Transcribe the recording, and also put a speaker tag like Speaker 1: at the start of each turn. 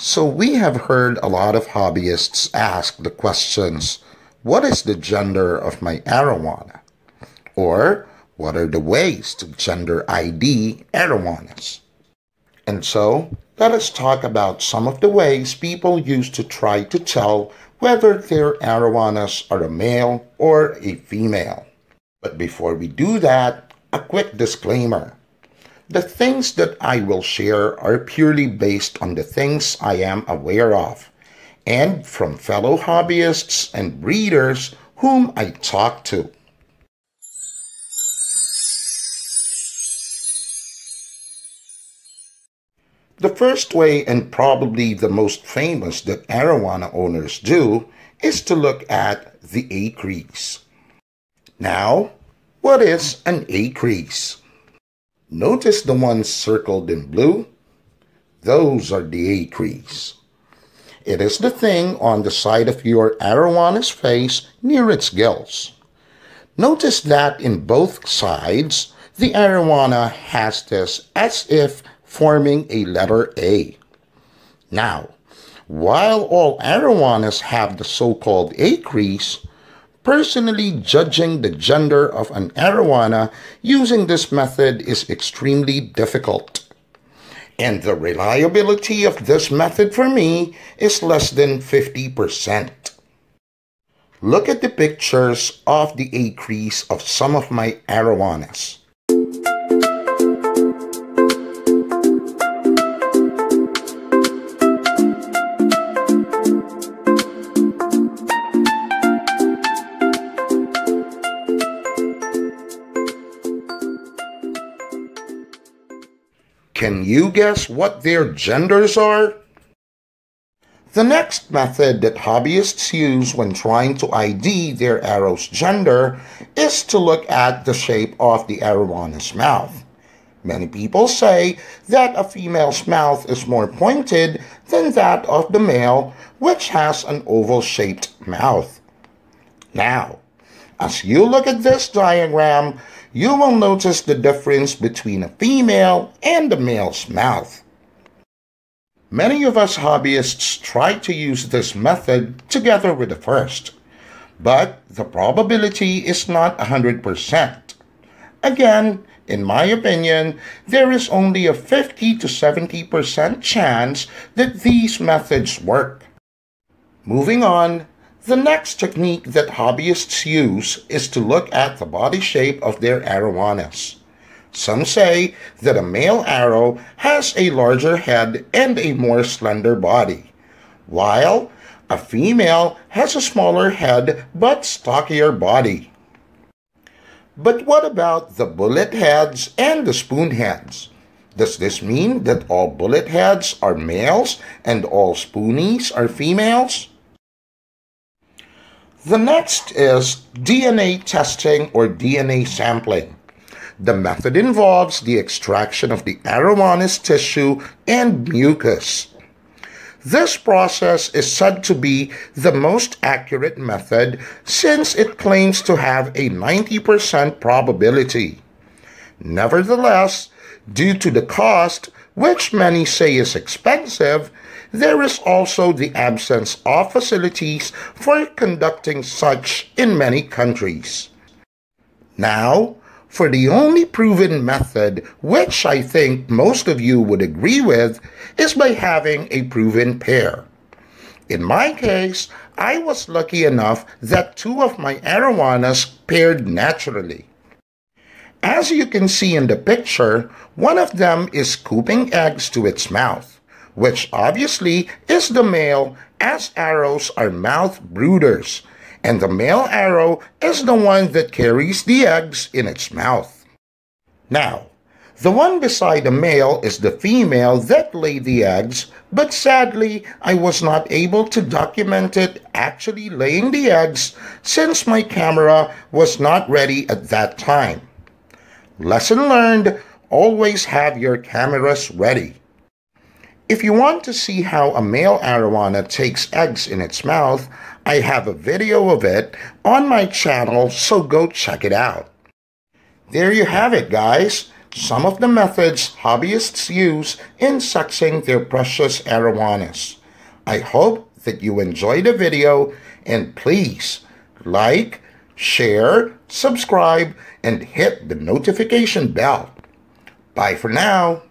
Speaker 1: So we have heard a lot of hobbyists ask the questions, what is the gender of my arowana? Or what are the ways to gender ID arowanas? And so let us talk about some of the ways people use to try to tell whether their arowanas are a male or a female. But before we do that, a quick disclaimer. The things that I will share are purely based on the things I am aware of and from fellow hobbyists and breeders whom I talk to. The first way, and probably the most famous that arowana owners do, is to look at the acreage. Now, what is an acreage? Notice the ones circled in blue? Those are the acreage. It is the thing on the side of your arowana's face near its gills. Notice that in both sides, the arowana has this as if forming a letter A. Now, while all arowanas have the so-called acreage, personally judging the gender of an arowana using this method is extremely difficult. And the reliability of this method for me is less than 50%. Look at the pictures of the acreage of some of my arowanas. Can you guess what their genders are? The next method that hobbyists use when trying to ID their arrow's gender is to look at the shape of the arowana's mouth. Many people say that a female's mouth is more pointed than that of the male, which has an oval-shaped mouth. Now, as you look at this diagram, you will notice the difference between a female and a male's mouth. Many of us hobbyists try to use this method together with the first, but the probability is not 100%. Again, in my opinion, there is only a 50 to 70% chance that these methods work. Moving on, the next technique that hobbyists use is to look at the body shape of their arowanas. Some say that a male arrow has a larger head and a more slender body, while a female has a smaller head but stockier body. But what about the bullet heads and the spoon heads? Does this mean that all bullet heads are males and all spoonies are females? The next is DNA testing or DNA sampling. The method involves the extraction of the arowana's tissue and mucus. This process is said to be the most accurate method since it claims to have a 90% probability. Nevertheless, due to the cost, which many say is expensive, there is also the absence of facilities for conducting such in many countries. Now, for the only proven method, which I think most of you would agree with, is by having a proven pair. In my case, I was lucky enough that two of my arowanas paired naturally. As you can see in the picture, one of them is scooping eggs to its mouth, which obviously is the male, as arrows are mouth brooders, and the male arrow is the one that carries the eggs in its mouth. Now, the one beside the male is the female that laid the eggs, but sadly, I was not able to document it actually laying the eggs since my camera was not ready at that time. Lesson learned, always have your cameras ready. If you want to see how a male arowana takes eggs in its mouth, I have a video of it on my channel, so go check it out. There you have it, guys. Some of the methods hobbyists use in sexing their precious arowanas. I hope that you enjoyed the video, and please like, share, subscribe, and hit the notification bell. Bye for now.